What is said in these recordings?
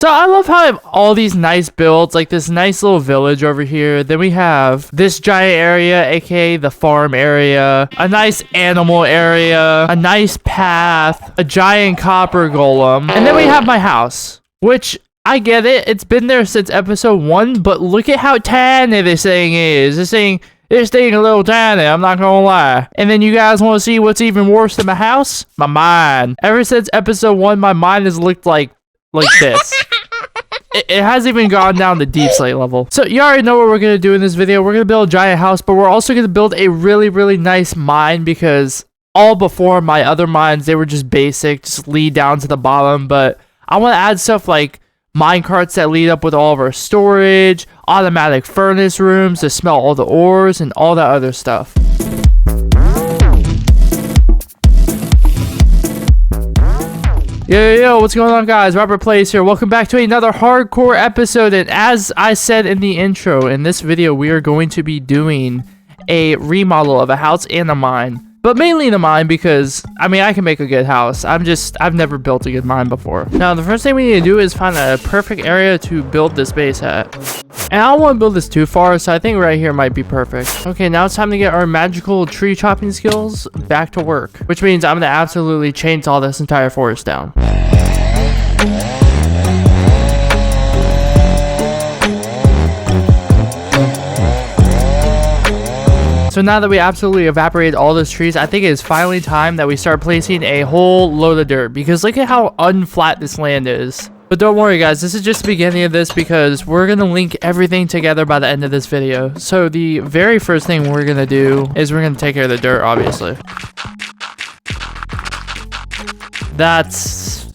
So I love how I have all these nice builds, like this nice little village over here. Then we have this giant area, aka the farm area, a nice animal area, a nice path, a giant copper golem, and then we have my house, which I get it. It's been there since episode 1, but look at how tiny this thing is. This thing a little tiny, I'm not gonna lie. And then you guys want to see what's even worse than my house? My mind. Ever since episode 1, my mind has looked like this. It hasn't even gone down to deep slate level. So you already know what we're going to do in this video. We're going to build a giant house, but we're also going to build a really, really nice mine because all before my other mines, they were just basic, just lead down to the bottom. But I want to add stuff like mine carts that lead up with all of our storage, automatic furnace rooms to smelt all the ores, and all that other stuff. Yo, what's going on, guys? Robert Plays here. Welcome back to another hardcore episode. And as I said in the intro, in this video, we are going to be doing a remodel of a house and a mine. But mainly the mine because, I mean, I can make a good house. I've never built a good mine before. Now, the first thing we need to do is find a perfect area to build this base at. And I don't want to build this too far, so I think right here might be perfect. Okay, now it's time to get our magical tree chopping skills back to work. Which means I'm going to absolutely chainsaw this entire forest down. So now that we absolutely evaporated all those trees, I think it is finally time that we start placing a whole load of dirt. Because look at how unflat this land is. But don't worry, guys, this is just the beginning of this because we're going to link everything together by the end of this video. So the very first thing we're going to do is we're going to take care of the dirt, obviously.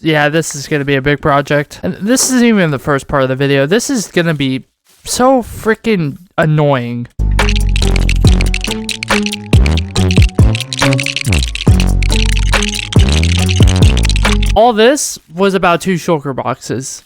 Yeah, this is going to be a big project. And this isn't even the first part of the video. This is going to be so freaking annoying. All this was about 2 shulker boxes.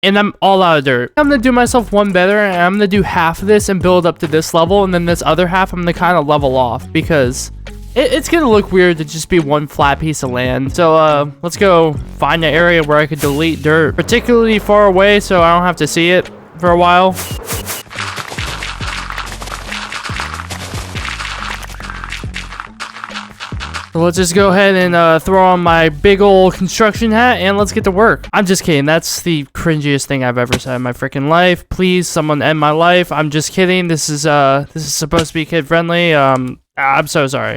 And I'm all out of dirt. I'm going to do myself one better, and I'm going to do half of this and build up to this level, and then this other half I'm going to kind of level off, because it's going to look weird to just be one flat piece of land. So let's go find an area where I could delete dirt, particularly far away so I don't have to see it for a while. So let's just go ahead and throw on my big old construction hat and let's get to work. I'm just kidding. That's the cringiest thing I've ever said in my freaking life. Please, someone end my life. I'm just kidding. This is supposed to be kid friendly. I'm so sorry.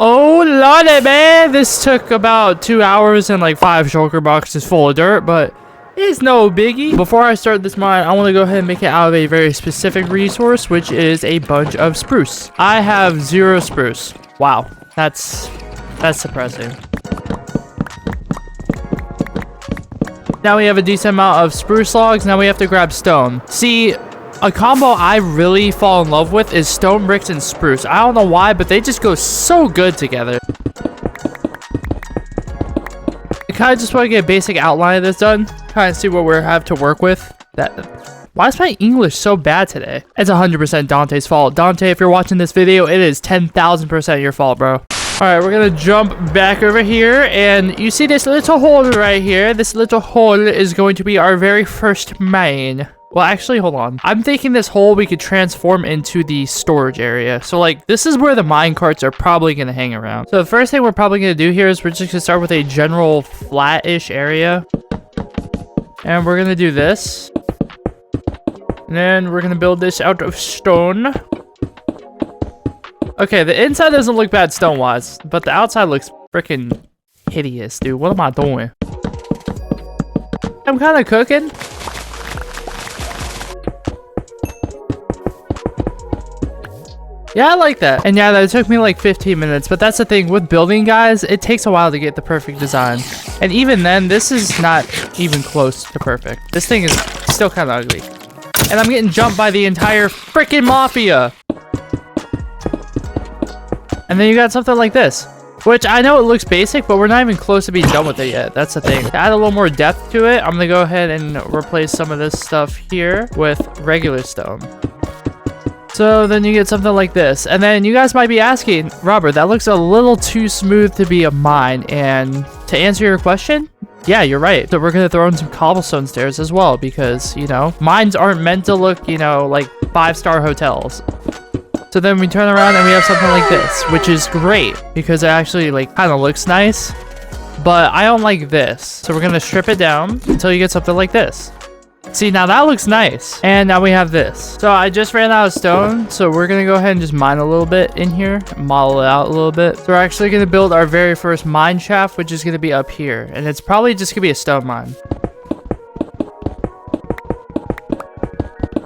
Oh lordy, man, this took about 2 hours and like 5 shulker boxes full of dirt, but it's no biggie. Before I start this mine, I want to go ahead and make it out of a very specific resource, which is a bunch of spruce. I have 0 spruce. Wow, that's depressing. Now we have a decent amount of spruce logs. Now we have to grab stone. See, a combo I really fall in love with is stone bricks and spruce. I don't know why, but they just go so good together. I kind of just want to get a basic outline of this done. Kind of see what we have to work with. Why is my English so bad today? It's 100% Dante's fault. Dante, if you're watching this video, it is 10,000% your fault, bro. Alright, we're going to jump back over here. And you see this little hole right here? This little hole is going to be our very first mine. Well, actually, hold on. I'm thinking this hole we could transform into the storage area. So, like, this is where the mine carts are probably going to hang around. So, the first thing we're probably going to do here is we're just going to start with a general flat-ish area. And we're going to do this. And then we're going to build this out of stone. Okay, the inside doesn't look bad stone-wise, but the outside looks freaking hideous, dude. What am I doing? I'm kind of cooking. Yeah, I like that. And yeah, that took me like 15 minutes, but that's the thing with building, guys, it takes a while to get the perfect design. And even then, this is not even close to perfect. This thing is still kind of ugly. And I'm getting jumped by the entire freaking mafia. And then you got something like this. Which I know it looks basic, but we're not even close to being done with it yet. That's the thing. To add a little more depth to it, I'm gonna go ahead and replace some of this stuff here with regular stone. So then you get something like this. And then you guys might be asking, Robert, that looks a little too smooth to be a mine. And to answer your question, yeah, you're right. So we're going to throw in some cobblestone stairs as well because, you know, mines aren't meant to look, you know, like 5-star hotels. So then we turn around and we have something like this, which is great because it actually like kind of looks nice. But I don't like this. So we're going to strip it down until you get something like this. See, now that looks nice. And now we have this. So I just ran out of stone. So we're going to go ahead and just mine a little bit in here. Model it out a little bit. So we're actually going to build our very first mine shaft, which is going to be up here. And it's probably just going to be a stone mine.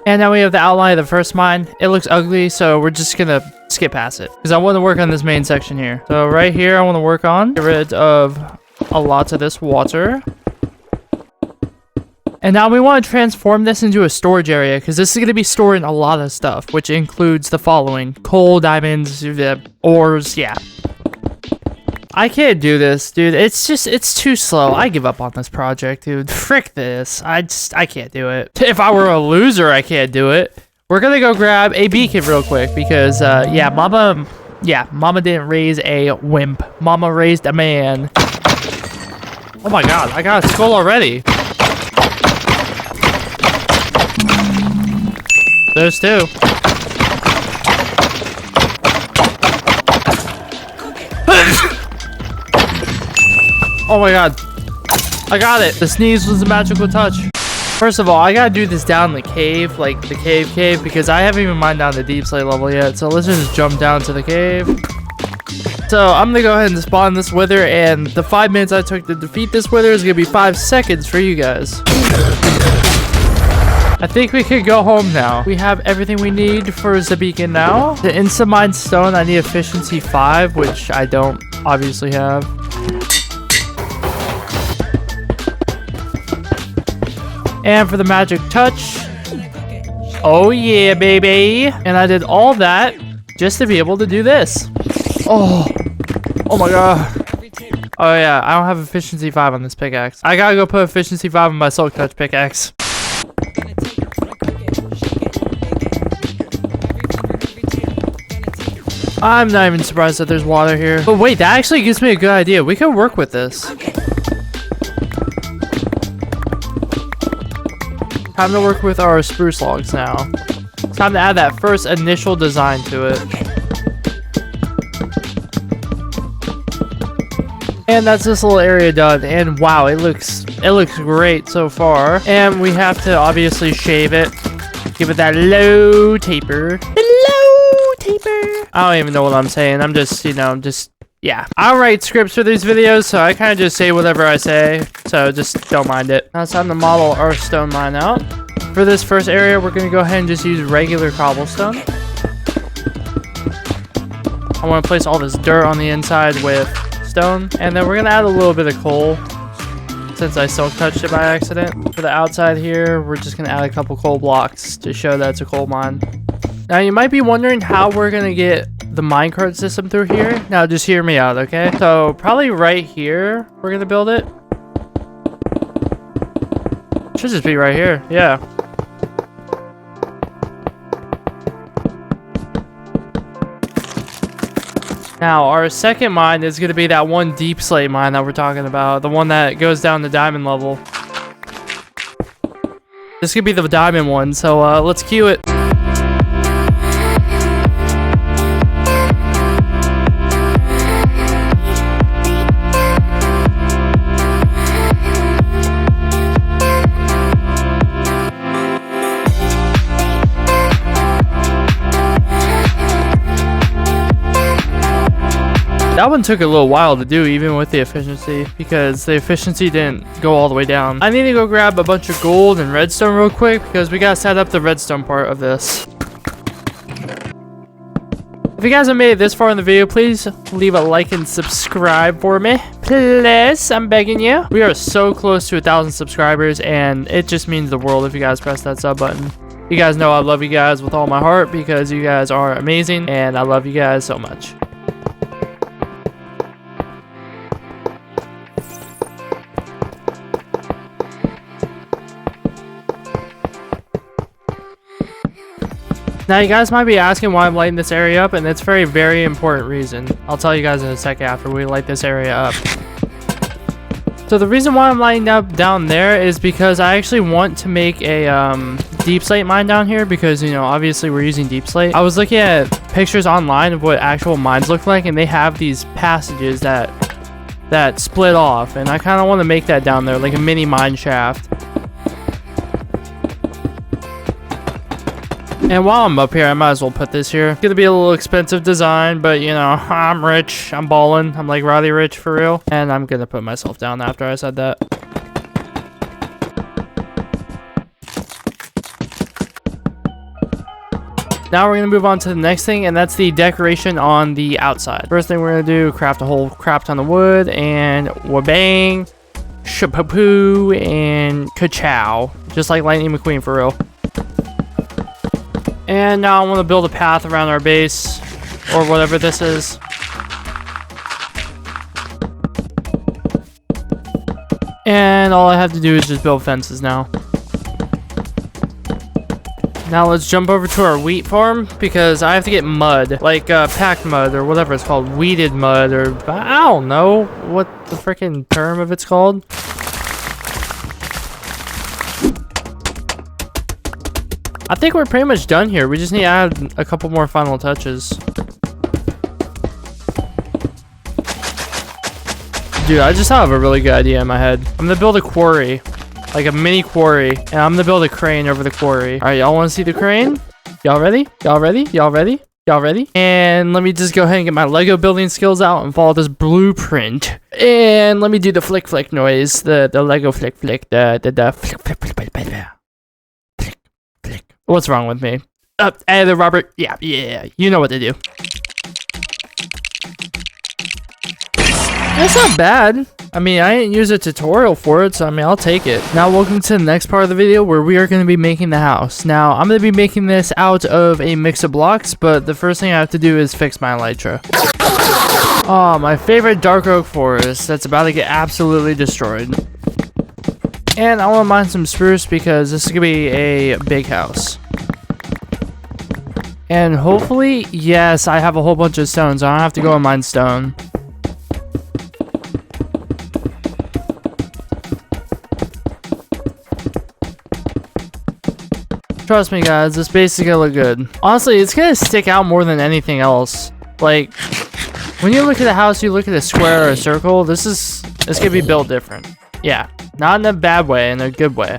And now we have the outline of the first mine. It looks ugly, so we're just going to skip past it. Because I want to work on this main section here. So right here, I want to work on. Get rid of a lot of this water. And now we want to transform this into a storage area because this is going to be storing a lot of stuff, which includes the following: coal, diamonds, ores, yeah. I can't do this, dude. It's too slow. I give up on this project, dude. Frick this. I can't do it. If I were a loser, I can't do it. We're going to go grab a beacon real quick because, yeah, Mama didn't raise a wimp. Mama raised a man. Oh my god, I got a skull already. There's two. Oh my god. I got it. The sneeze was a magical touch. First of all, I gotta do this down the cave, like the cave, because I haven't even mined down the deep slate level yet. So let's just jump down to the cave. So I'm gonna go ahead and spawn this wither, and the 5 minutes I took to defeat this wither is gonna be 5 seconds for you guys. I think we could go home now. We have everything we need for the beacon now. To insta mine stone, I need efficiency 5, which I don't obviously have. And for the magic touch, oh yeah, baby. And I did all that just to be able to do this. Oh my god. Oh yeah, I don't have efficiency 5 on this pickaxe. I gotta go put efficiency 5 on my silk touch pickaxe. I'm not even surprised that there's water here. But wait, that actually gives me a good idea. We can work with this. Time to work with our spruce logs now. Time to add that first initial design to it. And that's this little area done. And wow, it looks great so far. And we have to obviously shave it. Give it that low taper. I don't even know what I'm saying. I'm just, you know, yeah. I don't write scripts for these videos, so I kind of just say whatever I say. So just don't mind it. Now it's time to model our stone mine out. For this first area, we're going to go ahead and just use regular cobblestone. I want to place all this dirt on the inside with stone. And then we're going to add a little bit of coal, since I silk touched it by accident. For the outside here, we're just going to add a couple coal blocks to show that it's a coal mine. Now, you might be wondering how we're going to get the minecart system through here. Now, just hear me out, okay? So, probably right here, we're going to build it. Should just be right here, yeah. Now, our second mine is going to be that one deep slate mine that we're talking about. The one that goes down to diamond level. This could be the diamond one, so let's cue it. That one took a little while to do, even with the efficiency, because the efficiency didn't go all the way down. I need to go grab a bunch of gold and redstone real quick, because we gotta set up the redstone part of this. If you guys have made it this far in the video, please leave a like and subscribe for me. Please, I'm begging you. We are so close to 1,000 subscribers, and it just means the world if you guys press that sub button. You guys know I love you guys with all my heart, because you guys are amazing, and I love you guys so much. Now you guys might be asking why I'm lighting this area up, and it's for a very important reason. I'll tell you guys in a second after we light this area up. So the reason why I'm lighting up down there is because I actually want to make a deep slate mine down here, because, you know, obviously we're using deep slate. I was looking at pictures online of what actual mines look like, and they have these passages that split off, and I kind of want to make that down there, like a mini mine shaft. And while I'm up here, I might as well put this here. It's gonna be a little expensive design, but you know, I'm rich, I'm ballin', I'm like Roddy Rich for real. And I'm gonna put myself down after I said that. Now we're gonna move on to the next thing, and that's the decoration on the outside. First thing we're gonna do, craft a whole crap ton of wood, and wabang, shapapoo, and ka-chow. Just like Lightning McQueen for real. And now I want to build a path around our base, or whatever this is. And all I have to do is just build fences now. Now let's jump over to our wheat farm, because I have to get mud, like packed mud, or whatever it's called, weeded mud, or I don't know what the freaking term of it's called. I think we're pretty much done here. We just need to add a couple more final touches. Dude, I just have a really good idea in my head. I'm gonna build a quarry, like a mini quarry, and I'm gonna build a crane over the quarry. All right, y'all want to see the crane? Y'all ready? Y'all ready? Y'all ready? Y'all ready? And let me just go ahead and get my Lego building skills out and follow this blueprint. And let me do the flick flick noise, the Lego flick flick, the flick flick flick flick flick. What's wrong with me? Hey there, Robert. Yeah, you know what to do. That's not bad. I mean, I didn't use a tutorial for it, so I mean, I'll take it. Now, welcome to the next part of the video where we are going to be making the house. Now, I'm going to be making this out of a mix of blocks, but the first thing I have to do is fix my elytra. Oh, my favorite dark oak forest that's about to get absolutely destroyed. And I want to mine some spruce because this is going to be a big house. And hopefully, yes, I have a whole bunch of stones. So I don't have to go and mine stone. Trust me, guys, this base is going to look good. Honestly, it's going to stick out more than anything else. Like, when you look at a house, you look at a square or a circle, it's going to be built different. Yeah. Not in a bad way, in a good way.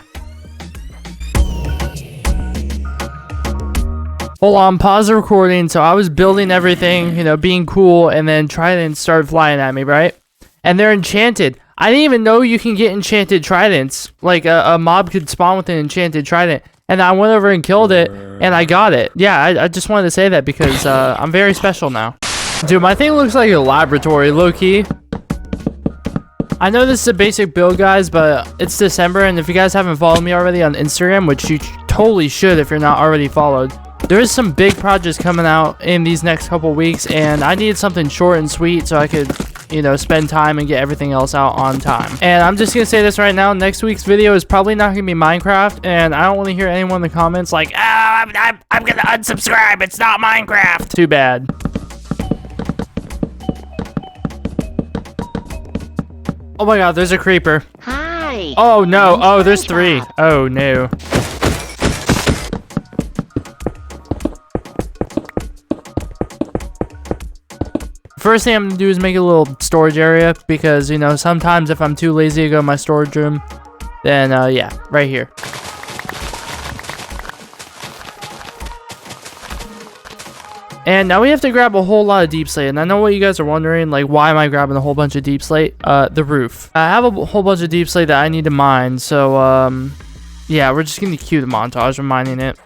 Hold on, pause the recording. So I was building everything, you know, being cool, and then tridents started flying at me, right? And they're enchanted. I didn't even know you can get enchanted tridents. Like a mob could spawn with an enchanted trident. And I went over and killed it, and I got it. Yeah, I just wanted to say that because I'm very special now. Dude, my thing looks like a laboratory, low-key. I know this is a basic build, guys, but it's December, and if you guys haven't followed me already on Instagram, which you totally should if you're not already followed, there's some big projects coming out in these next couple weeks, and I needed something short and sweet so I could, you know, spend time and get everything else out on time. And I'm just gonna say this right now, next week's video is probably not gonna be Minecraft, and I don't want to hear anyone in the comments like, oh, I'm gonna unsubscribe, it's not Minecraft. Too bad. Oh my god, there's a creeper. Hi. Oh no, oh, there's three. Oh no. First thing I'm gonna do is make a little storage area because, you know, sometimes if I'm too lazy to go to my storage room, then yeah, right here. And now we have to grab a whole lot of deep slate. And I know what you guys are wondering, like, why am I grabbing a whole bunch of deep slate? The roof. I have a whole bunch of deep slate that I need to mine. So, yeah, we're just going to cue the montage of mining it.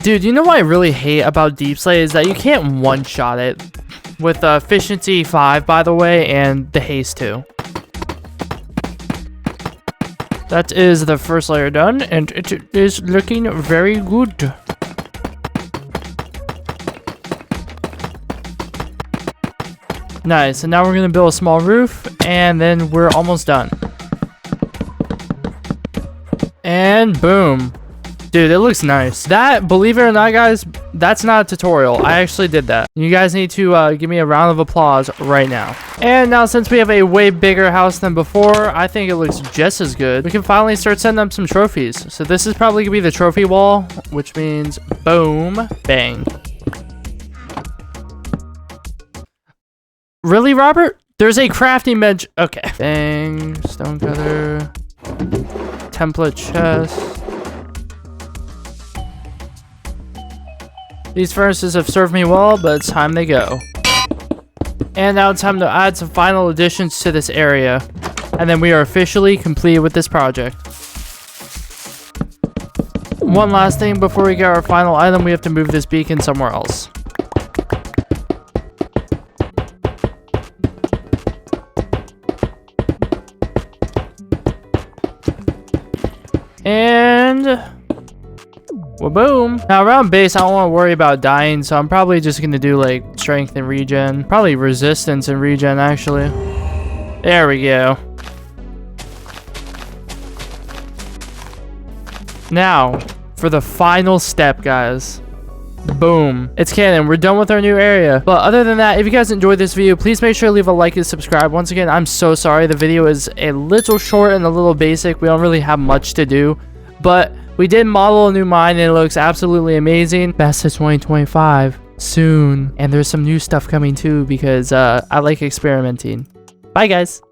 Dude, you know what I really hate about deep slate is that you can't one-shot it. With efficiency 5, by the way, and the haste 2. That is the first layer done, and it is looking very good. Nice, and now we're gonna build a small roof, and then we're almost done. And boom. Dude, it looks nice. That, believe it or not, guys, that's not a tutorial. I actually did that. You guys need to give me a round of applause right now. And now, since we have a way bigger house than before, I think it looks just as good. We can finally start setting up some trophies. So this is probably gonna be the trophy wall, which means boom, bang. Really, Robert? There's a crafting bench. Okay. Bang, stonecutter, template chest. These furnaces have served me well, but it's time they go. And now it's time to add some final additions to this area. And then we are officially complete with this project. One last thing before we get our final item, we have to move this beacon somewhere else. And well, boom. Now around base, I don't want to worry about dying, so I'm probably just gonna do like strength and regen, probably resistance and regen actually. There we go. Now for the final step, guys. Boom, it's canon. We're done with our new area. But other than that, if you guys enjoyed this video, please make sure to leave a like and subscribe. Once again, I'm so sorry the video is a little short and a little basic. We don't really have much to do, but we did model a new mine and it looks absolutely amazing. Best of 2025 soon, and there's some new stuff coming too because I like experimenting. Bye guys.